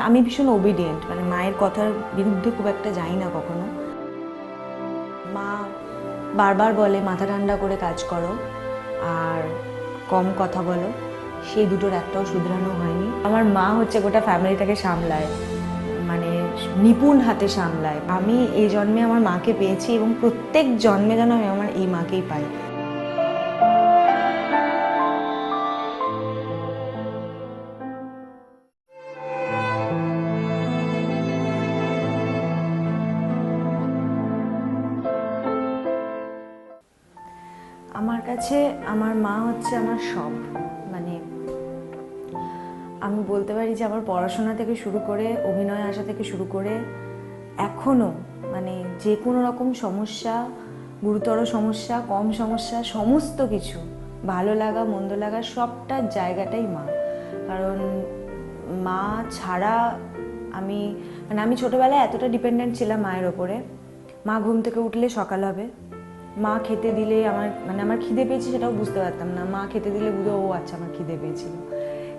আমি ভীষণ ওবিডিয়েন্ট, মানে মায়ের কথার বিরুদ্ধে খুব একটা যাই না কখনো। মা বারবার বলে মাথা ঠান্ডা করে কাজ করো আর কম কথা বলো, সেই দুটোর একটাও শুধরানো হয়নি। আমার মা হচ্ছে গোটা ফ্যামিলিটাকে সামলায়, মানে নিপুণ হাতে সামলায়। আমি এই জন্মে আমার মাকে পেয়েছি এবং প্রত্যেক জন্মে যেন আমি আমার এই মাকেই পাই। আমার কাছে আমার মা হচ্ছে আমার সব। মানে আমি বলতে পারি যে আমার পড়াশোনা থেকে শুরু করে অভিনয়ে আসা থেকে শুরু করে এখনও মানে যে কোনো রকম সমস্যা, গুরুতর সমস্যা, কম সমস্যা, সমস্ত কিছু ভালো লাগা মন্দ লাগা সবটার জায়গাটাই মা। কারণ মা ছাড়া আমি ছোটোবেলায় এতটা ডিপেন্ডেন্ট ছিলাম মায়ের ওপরে। মা ঘুম থেকে উঠলে সকাল হবে, মা খেতে দিলে আমার খিদে পেয়েছি সেটাও বুঝতে পারতাম না, মা খেতে দিলে বুঝো ও আচ্ছা আমার খিদে পেয়েছিল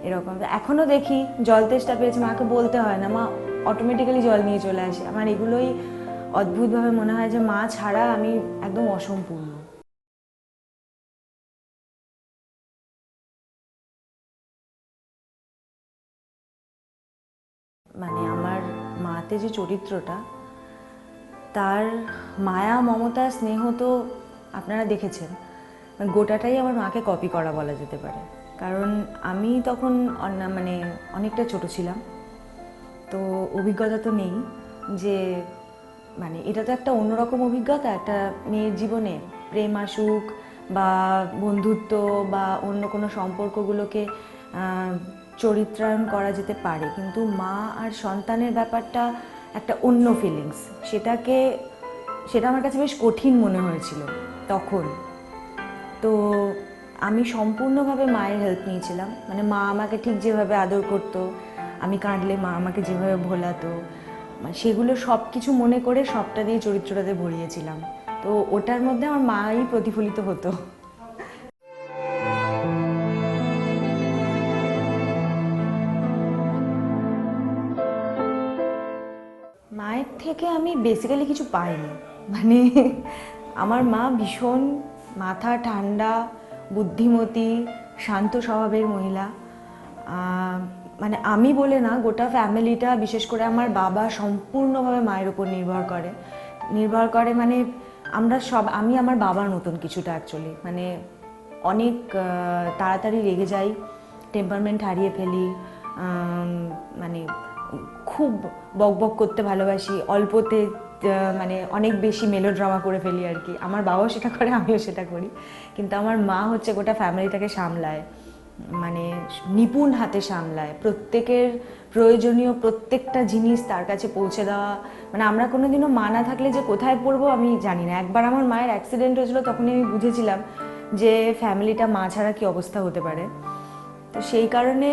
এরকম। এখনও দেখি জল তেষ্টা পেয়েছে, মাকে বলতে হয় না, মা অটোমেটিক্যালি জল নিয়ে চলে আসে। আমার এগুলোই অদ্ভুতভাবে মনে হয় যে মা ছাড়া আমি একদম অসম্পূর্ণ। মানে আমার মাতে যে চরিত্রটা, তার মায়া মমতা স্নেহ তো আপনারা দেখেছেন, গোটাটাই আমার মাকে কপি করা বলা যেতে পারে। কারণ আমি তখন মানে অনেকটা ছোট ছিলাম, তো অভিজ্ঞতা তো নেই যে মানে এটা তো একটা অন্যরকম অভিজ্ঞতা একটা মেয়ের জীবনে, প্রেম আসুক বা বন্ধুত্ব বা অন্য কোনো সম্পর্কগুলোকে চরিত্রায়ন করা যেতে পারে, কিন্তু মা আর সন্তানের ব্যাপারটা একটা অন্য ফিলিংস। সেটা আমার কাছে বেশ কঠিন মনে হয়েছিল তখন। তো আমি সম্পূর্ণভাবে মায়ের হেল্প নিয়েছিলাম। মানে মা আমাকে ঠিক যেভাবে আদর করতো, আমি কাঁদলে মা আমাকে যেভাবে ভোলাতো, সেগুলো সব কিছু মনে করে সবটা দিয়ে চরিত্রটাতে ভরিয়েছিলাম। তো ওটার মধ্যে আমার মাই প্রতিফলিত হতো। মায়ের থেকে আমি বেসিক্যালি কিছু পাইনি। মানে আমার মা ভীষণ মাথা ঠান্ডা, বুদ্ধিমতী, শান্ত স্বভাবের মহিলা। মানে আমি বলে না, গোটা ফ্যামিলিটা, বিশেষ করে আমার বাবা সম্পূর্ণভাবে মায়ের উপর নির্ভর করে মানে আমি আমার বাবার মতন কিছুটা অ্যাকচুয়ালি। মানে অনেক তাড়াতাড়ি রেগে যাই, টেম্পারমেন্ট হারিয়ে ফেলি, মানে খুব বকবক করতে ভালোবাসি, অল্পতে মানে অনেক বেশি মেলোড্রামা করে ফেলি আর কি। আমার বাবাও সেটা করে, আমিও সেটা করি। কিন্তু আমার মা হচ্ছে গোটা ফ্যামিলিটাকে সামলায়, মানে নিপুণ হাতে সামলায়, প্রত্যেকের প্রয়োজনীয় প্রত্যেকটা জিনিস তার কাছে পৌঁছে দেওয়া। মানে আমরা কোনোদিনও মা না থাকলে যে কোথায় পড়বো আমি জানি না। একবার আমার মায়ের অ্যাক্সিডেন্ট হয়েছিল, তখনই আমি বুঝেছিলাম যে ফ্যামিলিটা মা ছাড়া কী অবস্থা হতে পারে। তো সেই কারণে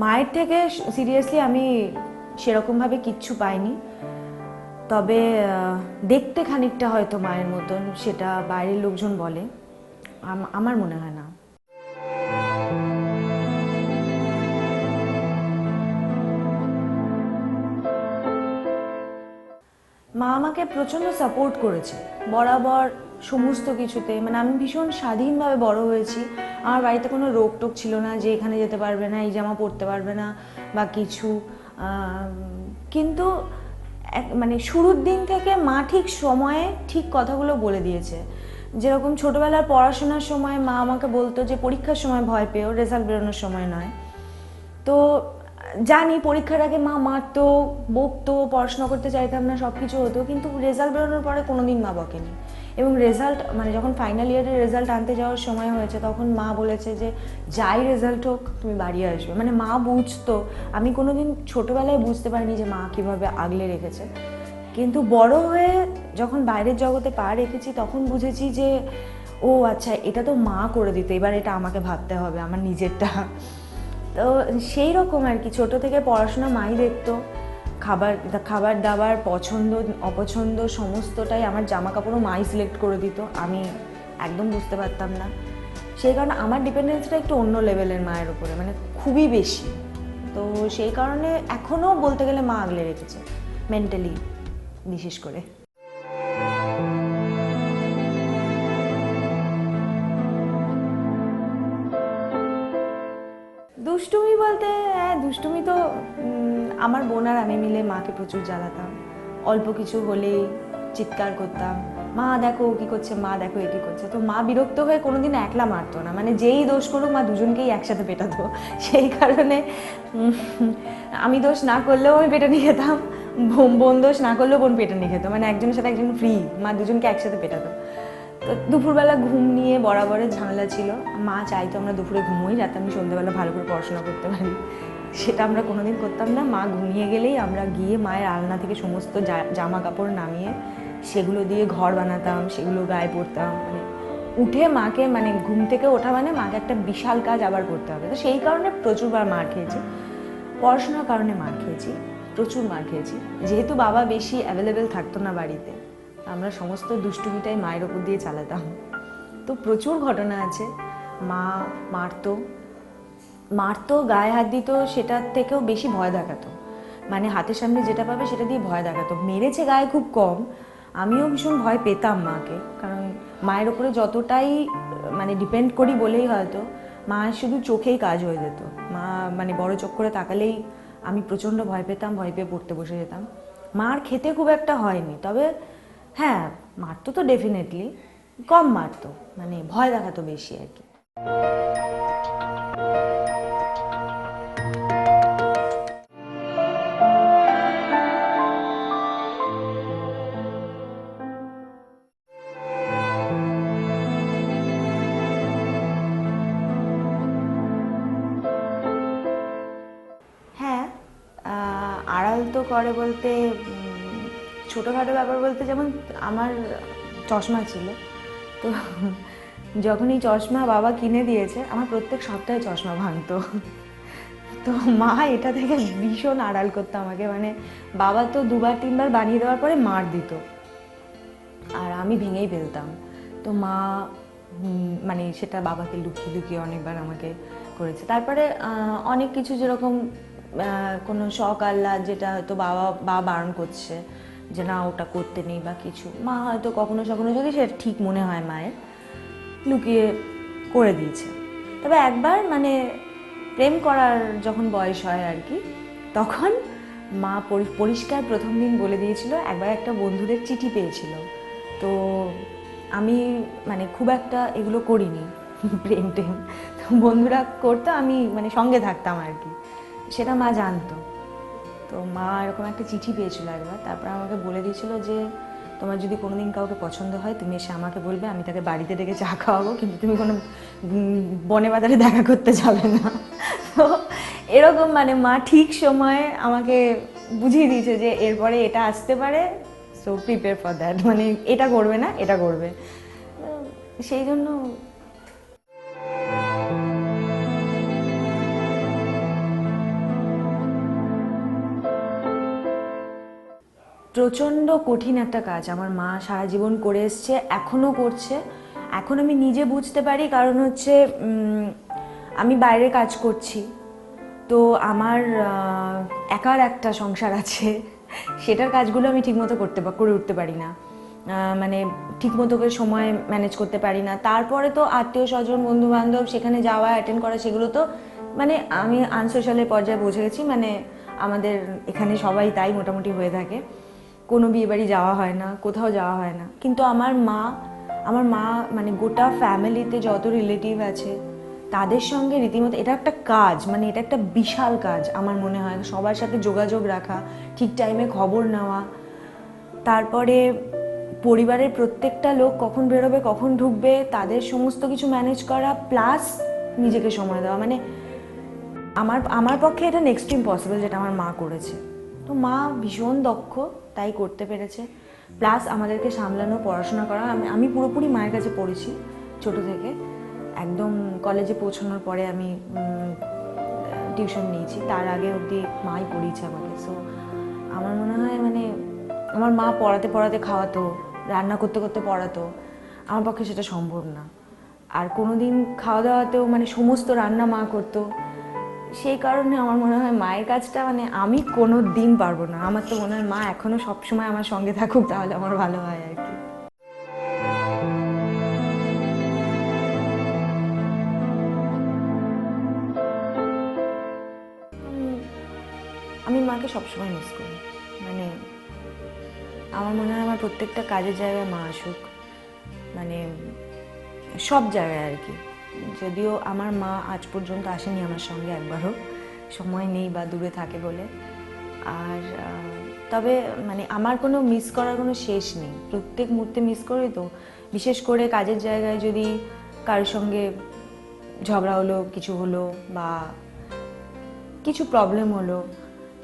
মায়ের থেকে সিরিয়াসলি আমি সেরকমভাবে কিচ্ছু পাইনি। তবে দেখতে খানিকটা হয়তো মায়ের মতন, সেটা বাইরের লোকজন বলে, আমার মনে হয় না। মা আমাকে প্রচণ্ড সাপোর্ট করেছে বরাবর সমস্ত কিছুতে। মানে আমি ভীষণ স্বাধীনভাবে বড় হয়েছি। আমার বাড়িতে কোনো রোক টোক ছিল না যে এখানে যেতে পারবে না, এই জামা পরতে পারবে না বা কিছু। কিন্তু মানে শুরুর দিন থেকে মা ঠিক সময়ে ঠিক কথাগুলো বলে দিয়েছে। যেরকম ছোটোবেলার পড়াশোনার সময় মা আমাকে বলতো যে পরীক্ষার সময় ভয় পেও, রেজাল্ট বেরোনোর সময় নয়। তো জানি পরীক্ষার আগে মা মারতো, বকতো, পড়াশোনা করতে চাইতাম না, সব কিছু হতো, কিন্তু রেজাল্ট বেরোনোর পরে কোনোদিন মা বকেনি। এবং রেজাল্ট মানে যখন ফাইনাল ইয়ারের রেজাল্ট আনতে যাওয়ার সময় হয়েছে, তখন মা বলেছে যে যাই রেজাল্ট হোক তুমি বাড়ি আসবে। মানে মা বুঝতো। আমি কোনোদিন ছোটোবেলায় বুঝতে পারিনি যে মা কীভাবে আগলে রেখেছে, কিন্তু বড় হয়ে যখন বাইরের জগতে পা রেখেছি তখন বুঝেছি যে ও আচ্ছা, এটা তো মা করে দিত, এবার এটা আমাকে ভাবতে হবে আমার নিজেরটা। তো সেই রকম আর কি। ছোটো থেকে পড়াশোনা মাই দেখতো, খাবার দাবার পছন্দ অপছন্দ সমস্তটাই, আমার জামা কাপড়ও মাই সিলেক্ট করে দিত, আমি একদম বুঝতে পারতাম না। সেই কারণে আমার ডিপেন্ডেন্সটা একটু অন্য লেভেলের মায়ের উপরে, মানে খুবই বেশি। তো সেই কারণে এখনও বলতে গেলে মা আগলে রেখেছে, মেন্টালি বিশেষ করে। দুষ্টুমি বলতে দুষ্টুমি তো আমার বোন আর আমি মিলে মাকে প্রচুর জ্বালাতাম। অল্প কিছু হলেই চিৎকার করতাম, মা দেখো কি করছে, মা দেখো এ কি করছে। তো মা বিরক্ত হয়ে কোনোদিন একলা মারতো না, মানে যেই দোষ করুক মা দুজনকেই একসাথে পেটাতো। সেই কারণে আমি দোষ না করলেও আমি পেটানি খেতাম, বোন দোষ না করলেও বোন পেটানি খেত, মানে একজনের সাথে একজন ফ্রি, মা দুজনকে একসাথে পেটাতো। তো দুপুরবেলা ঘুম নিয়ে বরাবরের ঝামেলা ছিল। মা চাইতো আমরা দুপুরে ঘুমোই, যাতে আমি সন্ধ্যেবেলা ভালো করে পড়াশোনা করতে পারি। সেটা আমরা কোনোদিন করতাম না। মা ঘুমিয়ে গেলেই আমরা গিয়ে মায়ের আলনা থেকে সমস্ত জামা কাপড় নামিয়ে সেগুলো দিয়ে ঘর বানাতাম, সেগুলো গায়ে পরতাম। মানে উঠে মাকে, মানে ঘুম থেকে ওঠা মানে মাকে একটা বিশাল কাজ আবার করতে হবে। তো সেই কারণে প্রচুরবার মার খেয়েছি, পড়াশোনার কারণে মার খেয়েছি, প্রচুর মার খেয়েছি। যেহেতু বাবা বেশি অ্যাভেলেবেল থাকতো না বাড়িতে, আমরা সমস্ত দুষ্টুমিটাই মায়ের ওপর দিয়ে চালাতাম। তো প্রচুর ঘটনা আছে। মা মারতো, গায়ে হাত দিত, সেটার থেকেও বেশি ভয় দেখাতো। মানে হাতের সামনে যেটা পাবে সেটা দিয়ে ভয় দেখাতো। মেরেছে গায়ে খুব কম, আমিও ভীষণ ভয় পেতাম মাকে, কারণ মায়ের ওপরে যতটাই মানে ডিপেন্ড করি বলেই হয়তো মায়ের শুধু চোখেই কাজ হয়ে যেত। মা মানে বড় চোখ করে তাকালেই আমি প্রচণ্ড ভয় পেতাম, ভয় পেয়ে পড়তে বসে যেতাম। মার খেতে খুব একটা হয়নি, তবে হ্যাঁ মারতো তো ডেফিনেটলি, কম মারতো, মানে ভয় দেখাতো বেশি আর কি। হ্যাঁ, আড়াল তো করে বলতে ছোটোখাটো ব্যাপার বলতে, যেমন আমার চশমা ছিল, তো যখন এই চশমা বাবা কিনে দিয়েছে আমার প্রত্যেক সপ্তাহে চশমা ভাঙতো। তো মা এটা থেকে ভীষণ আড়াল করতো আমাকে, মানে বাবা তো 2-3 বার বানিয়ে দেওয়ার পরে মার দিত, আর আমি ভেঙেই ফেলতাম। তো মা মানে সেটা বাবাকে লুকিয়ে লুকিয়ে অনেকবার আমাকে করেছে। তারপরে অনেক কিছু, যেরকম কোনো শখ আহ্লাদ যেটা হয়তো বাবা বারণ করছে যে না ওটা করতে নেই বা কিছু, মা হয়তো কখনো যদি সেটা ঠিক মনে হয় মায়ের, লুকিয়ে করে দিয়েছে। তবে একবার মানে প্রেম করার যখন বয়স হয় আর কি, তখন মা পরিষ্কার প্রথম দিন বলে দিয়েছিল, একবার একটা বন্ধুদের চিঠি পেয়েছিল। তো আমি মানে খুব একটা এগুলো করিনি, প্রেম টেম, তো বন্ধুরা করতো, আমি মানে সঙ্গে থাকতাম আর কি, সেটা মা জানতো। তো মা এরকম একটা চিঠি পেয়েছিল একবার, তারপর আমাকে বলে দিয়েছিল যে তোমার যদি কোনোদিন কাউকে পছন্দ হয় তুমি এসে আমাকে বলবে, আমি তাকে বাড়িতে ডেকে চা খাওয়াবো, কিন্তু তুমি কোনো বনে বাজারে দেখা করতে যাবে না। তো এরকম মানে মা ঠিক সময়ে আমাকে বুঝিয়ে দিয়েছে যে এরপরে এটা আসতে পারে, সো প্রিপেয়ার ফর দ্যাট, মানে এটা করবে না, এটা করবে। সেই জন্য প্রচণ্ড কঠিন একটা কাজ আমার মা সারা জীবন করে এসছে, এখনও করছে। এখন আমি নিজে বুঝতে পারি, কারণ হচ্ছে আমি বাইরে কাজ করছি, তো আমার একার একটা সংসার আছে, সেটার কাজগুলো আমি ঠিকমতো করে উঠতে পারি না, মানে ঠিকমতো করে সময় ম্যানেজ করতে পারি না। তারপরে তো আত্মীয় স্বজন বন্ধু বান্ধব সেখানে যাওয়া অ্যাটেন্ড করা, সেগুলো তো মানে আমি আনসোশালের পর্যায়ে পৌঁছে গেছি, মানে আমাদের এখানে সবাই তাই মোটামুটি হয়ে থাকে, কোনো বিয়েবাড়ি যাওয়া হয় না, কোথাও যাওয়া হয় না। কিন্তু আমার মা মানে গোটা ফ্যামিলিতে যত রিলেটিভ আছে তাদের সঙ্গে রীতিমতো, এটা একটা কাজ, মানে এটা একটা বিশাল কাজ আমার মনে হয়, সবার সাথে যোগাযোগ রাখা, ঠিক টাইমে খবর নেওয়া, তারপরে পরিবারের প্রত্যেকটা লোক কখন বেরোবে কখন ঢুকবে তাদের সমস্ত কিছু ম্যানেজ করা, প্লাস নিজেকে সময় দেওয়া, মানে আমার পক্ষে এটা নেক্সট ইম্পসিবল যেটা আমার মা করেছে। তো মা ভীষণ দক্ষ, তাই করতে পেরেছে। প্লাস আমাদেরকে সামলানো, পড়াশোনা করা, আমি পুরোপুরি মায়ের কাছে পড়েছি ছোট থেকে, একদম কলেজে পৌঁছানোর পরে আমি টিউশন নিয়েছি, তার আগে অবধি মাই পড়িয়েছে আমাকে। সো আমার মনে হয় মানে আমার মা পড়াতে পড়াতে খাওয়াতো, রান্না করতে করতে পড়াতো, আমার পক্ষে সেটা সম্ভব না। আর কোনো দিন খাওয়া দাওয়াতেও মানে সমস্ত রান্না মা করতো, সেই কারণে আমার মনে হয় মায়ের কাজটা মানে আমি কোনো দিন পারবো না। আমার তো মনে হয় মা এখনো সবসময় আমার সঙ্গে থাকুক, তাহলে আমার ভালো হয় আর কি। আমি মাকে সবসময় মিস করি। মানে আমার মনে হয় আমার প্রত্যেকটা কাজের জায়গায় মা আসুক, মানে সব জায়গায় আর কি। যদিও আমার মা আজ পর্যন্ত আসেনি আমার সঙ্গে একবারও, সময় নেই বা দূরে থাকে বলে। আর তবে মানে আমার কোনো মিস করার কোনো শেষ নেই, প্রত্যেক মুহূর্তে মিস করি। তো বিশেষ করে কাজের জায়গায় যদি কারোর সঙ্গে ঝগড়া হলো, কিছু হলো বা কিছু প্রবলেম হলো,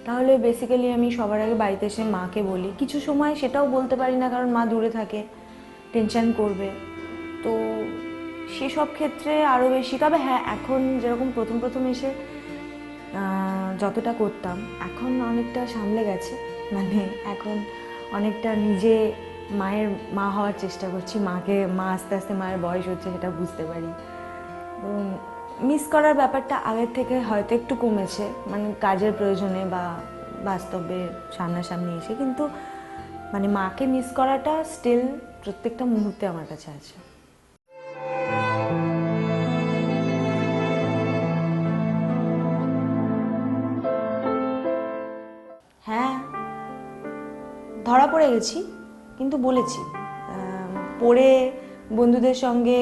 তাহলে বেসিক্যালি আমি সবার আগে বাড়িতে এসে মাকে বলি। কিছু সময় সেটাও বলতে পারি না, কারণ মা দূরে থাকে, টেনশন করবে। তো সেসব ক্ষেত্রে আরও বেশি। তবে হ্যাঁ, এখন যেরকম প্রথম প্রথম এসে যতটা করতাম, এখন অনেকটা সামলে গেছে। মানে এখন অনেকটা নিজে মায়ের মা হওয়ার চেষ্টা করছি। মা আস্তে আস্তে মায়ের বয়স হচ্ছে সেটা বুঝতে পারি। মিস করার ব্যাপারটা আগের থেকে হয়তো একটু কমেছে, মানে কাজের প্রয়োজনে বা বাস্তবে সামনাসামনি এসে। কিন্তু মানে মাকে মিস করাটা স্টিল প্রত্যেকটা মুহূর্তে আমার কাছে আছে। হ্যাঁ, ধরা পড়ে গেছি, কিন্তু বলেছি। পড়ে বন্ধুদের সঙ্গে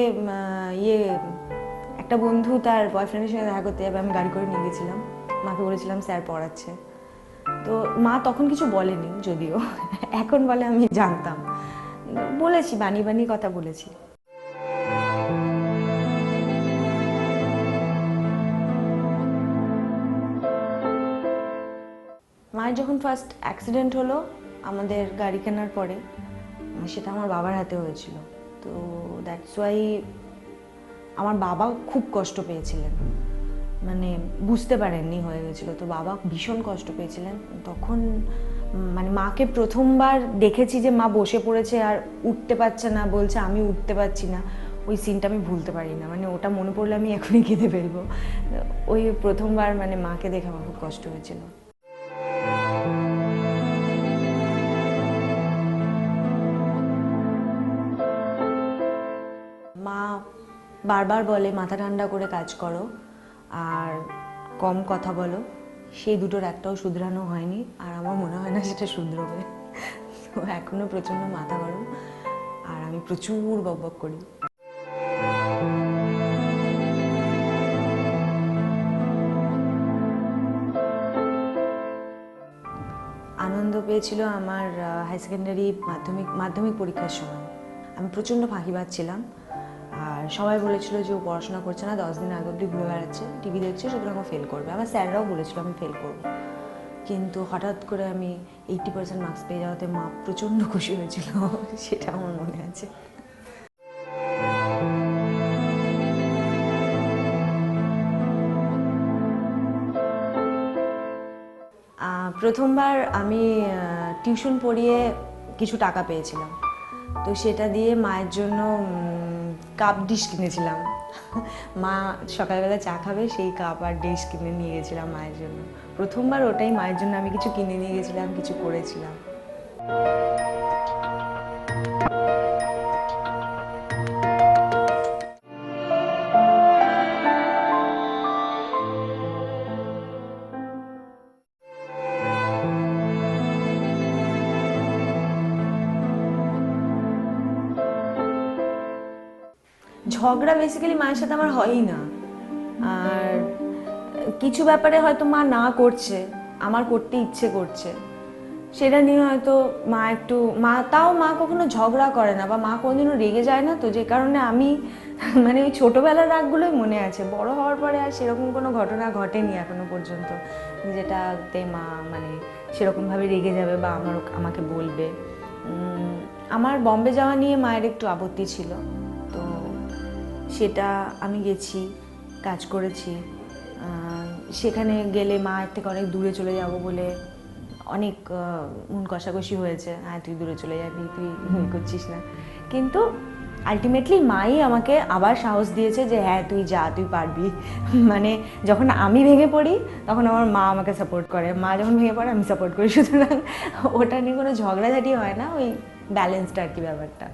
একটা বন্ধু তার বয়ফ্রেন্ডের সঙ্গে দেখা করতে যাবে, আমি গাড়ি করে নিয়ে গেছিলাম। মাকে বলেছিলাম স্যার পড়াচ্ছে। তো মা তখন কিছু বলেনি যদিও, এখন বলে আমি জানতাম। বলেছি, বানিয়ে বানিয়ে কথা বলেছি। মায়ের যখন ফার্স্ট অ্যাক্সিডেন্ট হলো আমাদের গাড়ি কেনার পরে, সেটা আমার বাবার হাতে হয়েছিল। তো দ্যাটস ওয়াই আমার বাবা খুব কষ্ট পেয়েছিলেন, মানে বুঝতে পারেননি হয়ে গেছিলো। তো বাবা ভীষণ কষ্ট পেয়েছিলেন তখন। মানে মাকে প্রথমবার দেখেছি যে মা বসে পড়েছে আর উঠতে পারছে না, বলছে আমি উঠতে পারছি না। ওই সিনটা আমি ভুলতে পারি না, মানে ওটা মনে পড়লে আমি এখনই কেঁদে ফেলবো। ওই প্রথমবার মানে মাকে দেখে আমার খুব কষ্ট হয়েছিল। মা বারবার বলে মাথা ঠান্ডা করে কাজ করো আর কম কথা বলো। সেই দুটোর একটাও শুধরানো হয়নি, আর আমার মনে হয় না সেটা শুধরোবে। তো এখনো প্রচণ্ড মাথা গরম, আর আমি প্রচুর বকবক করি। আনন্দ পেয়েছিল আমার হাই সেকেন্ডারি মাধ্যমিক পরীক্ষার সময়। আমি প্রচণ্ড ফাঁকিবাজ ছিলাম, আর সবাই বলেছিল যে ও পড়াশোনা করছে না, 10 দিন আগে অবধি ঘুরে বেড়াচ্ছে, টিভি দেখছে, সুতরাং ও ফেল করবে। আমার স্যাররাও বলেছিল আমি ফেল করবো। কিন্তু হঠাৎ করে আমি 80% মার্কস পেয়ে যাওয়াতে মা প্রচণ্ড খুশি হয়েছিল, সেটা আমার মনে আছে। প্রথমবার আমি টিউশন পড়িয়ে কিছু টাকা পেয়েছিলাম, তো সেটা দিয়ে মায়ের জন্য কাপ ডিশ কিনেছিলাম। মা সকালবেলা চা খাবে, সেই কাপ আর ডিশ কিনে নিয়ে গেছিলাম মায়ের জন্য। প্রথমবার ওটাই মায়ের জন্য আমি কিছু কিনে নিয়ে গেছিলাম, কিছু করেছিলাম। ঝগড়া বেসিক্যালি মায়ের সাথে আমার হয়ই না। আর কিছু ব্যাপারে হয়তো মা না করছে, আমার করতে ইচ্ছে করছে, সেটা নিয়ে হয়তো মা কখনো ঝগড়া করে না বা মা কোনোদিনও রেগে যায় না। তো যে কারণে আমি মানে ওই ছোটোবেলার রাগগুলোই মনে আছে। বড় হওয়ার পরে আর সেরকম কোনো ঘটনা ঘটেনি এখনো পর্যন্ত যেটাতে মা মানে সেরকমভাবে রেগে যাবে বা আমাকে বলবে। আমার বম্বে যাওয়া নিয়ে মায়ের একটু আপত্তি ছিল, তো সেটা আমি গেছি, কাজ করেছি। সেখানে গেলে মায়ের থেকে অনেক দূরে চলে যাব বলে অনেক মন কষাকষি হয়েছে। হ্যাঁ, তুই দূরে চলে যাবি, তুই করছিস না। কিন্তু আলটিমেটলি মাই আমাকে আবার সাহস দিয়েছে যে হ্যাঁ তুই যা, তুই পারবি। মানে যখন আমি ভেঙে পড়ি তখন আমার মা আমাকে সাপোর্ট করে, মা যখন ভেঙে পড়ে আমি সাপোর্ট করি, সুতরাং ওটা নিয়ে কোনো ঝগড়াঝাটি হয় না, ওই ব্যালেন্সটা আর কি ব্যাপারটা।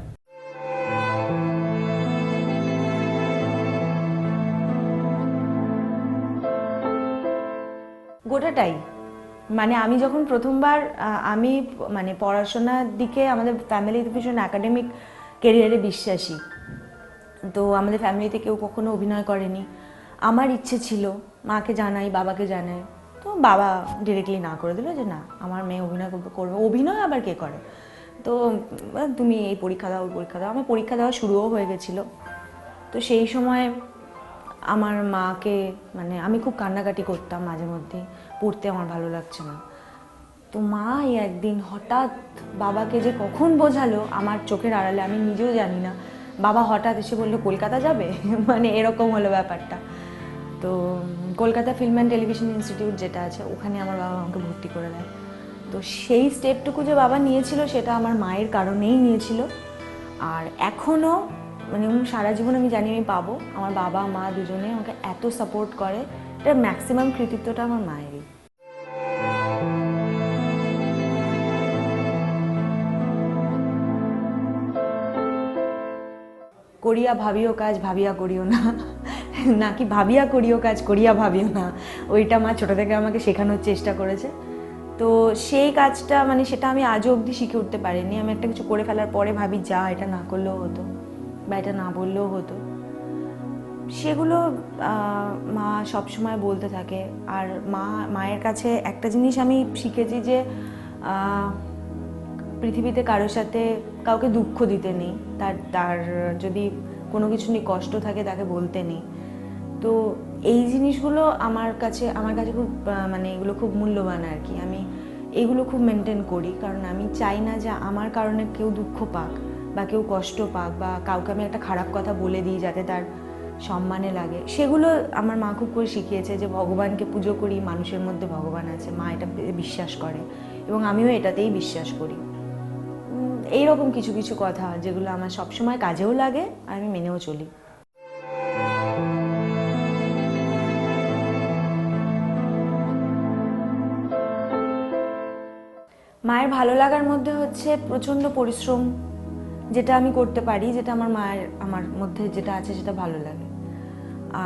গোটাটাই, মানে আমি যখন প্রথমবার আমি মানে পড়াশোনার দিকে আমাদের ফ্যামিলিতে ভীষণ একাডেমিক কেরিয়ারে বিশ্বাসী, তো আমাদের ফ্যামিলিতে কেউ কখনো অভিনয় করেনি। আমার ইচ্ছে ছিল, মাকে জানাই, বাবাকে জানাই, তো বাবা ডিরেক্টলি না করে দিল যে না আমার মেয়ে অভিনয় করবে। অভিনয় আবার কে করে, তো তুমি এই পরীক্ষা দাও, ওই পরীক্ষা দাও। আমার পরীক্ষা দেওয়া শুরুও হয়ে গেছিলো। তো সেই সময় আমার মাকে মানে আমি খুব কান্নাকাটি করতাম মাঝে মধ্যে, পড়তে আমার ভালো লাগছে না। তো মা একদিন হঠাৎ বাবাকে যে কখন বোঝালো আমার চোখের আড়ালে, আমি নিজেও জানি না, বাবা হঠাৎ এসে বললো কলকাতা যাবে। মানে এরকম হলো ব্যাপারটা। তো Kolkata film and television institute যেটা আছে, ওখানে আমার বাবা আমাকে ভর্তি করে দেয়। তো সেই স্টেপটুকু যে বাবা নিয়েছিল সেটা আমার মায়ের কারণেই নিয়েছিল। আর এখনও মানে সারা জীবন আমি জানি আমি পাবো। আমার বাবা মা দুজনে আমাকে এত সাপোর্ট করে, এটার ম্যাক্সিমাম কৃতিত্বটা আমার মায়েরই। করিয়া ভাবিও কাজ ভাবিয়া করিও না, নাকি ভাবিয়া করিও কাজ করিয়া ভাবিও না, ওইটা মা ছোটো থেকে আমাকে শেখানোর চেষ্টা করেছে। তো সেই কাজটা মানে সেটা আমি আজও অবধি শিখে উঠতে পারিনি। আমি একটা কিছু করে ফেলার পরে ভাবি যা এটা না করলেও হতো বা এটা না বললেও হতো, সেগুলো মা সবসময় বলতে থাকে। আর মায়ের কাছে একটা জিনিস আমি শিখেছি যে পৃথিবীতে কারোর সাথে কাউকে দুঃখ দিতে নেই, তার যদি কোনো কিছু নিয়ে কষ্ট থাকে তাকে বলতে নেই। তো এই জিনিসগুলো আমার কাছে খুব মানে এগুলো খুব মূল্যবান আর কি। আমি এইগুলো খুব মেনটেন করি, কারণ আমি চাই না যে আমার কারণে কেউ দুঃখ পাক বা কেউ কষ্ট পাক বা কাউকে আমি একটা খারাপ কথা বলে দিই যাতে তার সম্মানে লাগে। সেগুলো আমার মা খুব করে শিখিয়েছে যে ভগবানকে পুজো করি, মানুষের মধ্যে ভগবান আছে, মা এটা বিশ্বাস করে এবং আমিও এটাতেই বিশ্বাস করি। এইরকম কিছু কিছু কথা যেগুলো আমার সবসময় কাজেও লাগে আর আমি মেনেও চলি। মায়ের ভালো লাগার মধ্যে হচ্ছে প্রচণ্ড পরিশ্রম, যেটা আমি করতে পারি, যেটা আমার মধ্যে যেটা আছে সেটা ভালো লাগে।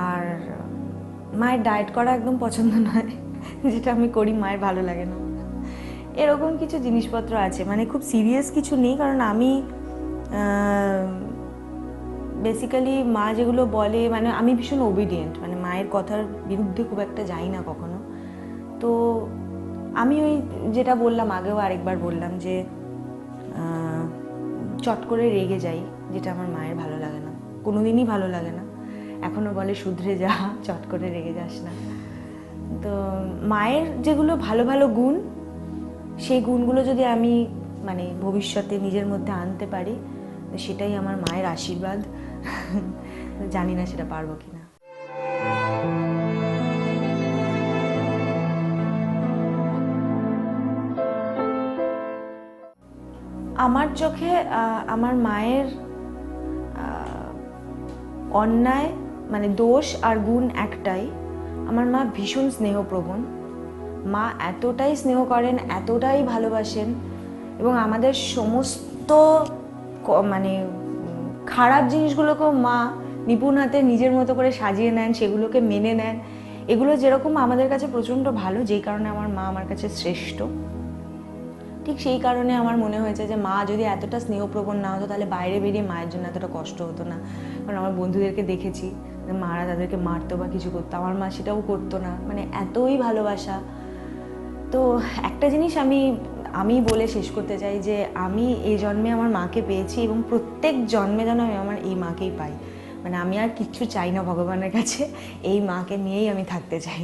আর মায়ের ডায়েট করা একদম পছন্দ নয়, যেটা আমি করি মায়ের ভালো লাগে না। এরকম কিছু জিনিসপত্র আছে, মানে খুব সিরিয়াস কিছু নেই, কারণ আমি বেসিক্যালি মা যেগুলো বলে মানে আমি ভীষণ ওবিডিয়েন্ট, মানে মায়ের কথার বিরুদ্ধে খুব একটা যাই না কখনো। তো আমি ওই যেটা বললাম আগেও আরেকবার বললাম যে চট করে রেগে যাই, যেটা আমার মায়ের ভালো লাগে না, কোনোদিনই ভালো লাগে না। এখনও বলে শুধরে যা, চট করে রেগে যাস না। তো মায়ের যেগুলো ভালো ভালো গুণ, সেই গুণগুলো যদি আমি মানে ভবিষ্যতে নিজের মধ্যে আনতে পারি, সেটাই আমার মায়ের আশীর্বাদ। জানি না সেটা পারবো কিনা। আমার চোখে আমার মায়ের অন্যায় মানে দোষ আর গুণ একটাই, আমার মা ভীষণ স্নেহপ্রবণ। মা এতটাই স্নেহ করেন, এতটাই ভালোবাসেন এবং আমাদের সমস্ত মানে খারাপ জিনিসগুলোকেও মা নিপুণ হাতে নিজের মতো করে সাজিয়ে নেন, সেগুলোকে মেনে নেন। এগুলো যেরকম আমাদের কাছে প্রচণ্ড ভালো, যেই কারণে আমার মা আমার কাছে শ্রেষ্ঠ। ঠিক সেই কারণে আমার মনে হয়েছে যে মা যদি এতটা স্নেহপ্রবণ না হতো তাহলে বাইরে বেরিয়ে মায়ের জন্য এতটা কষ্ট হতো না। কারণ আমার বন্ধুদেরকে দেখেছি মারা তাদেরকে মারতো বা কিছু করতো, আমার মা সেটাও করতো না, মানে এতই ভালোবাসা। তো একটা জিনিস আমি বলে শেষ করতে চাই যে আমি এই জন্মে আমার মাকে পেয়েছি এবং প্রত্যেক জন্মে যেন আমি আমার এই মাকেই পাই। মানে আমি আর কিচ্ছু চাই না ভগবানের কাছে, এই মাকে নিয়েই আমি থাকতে চাই।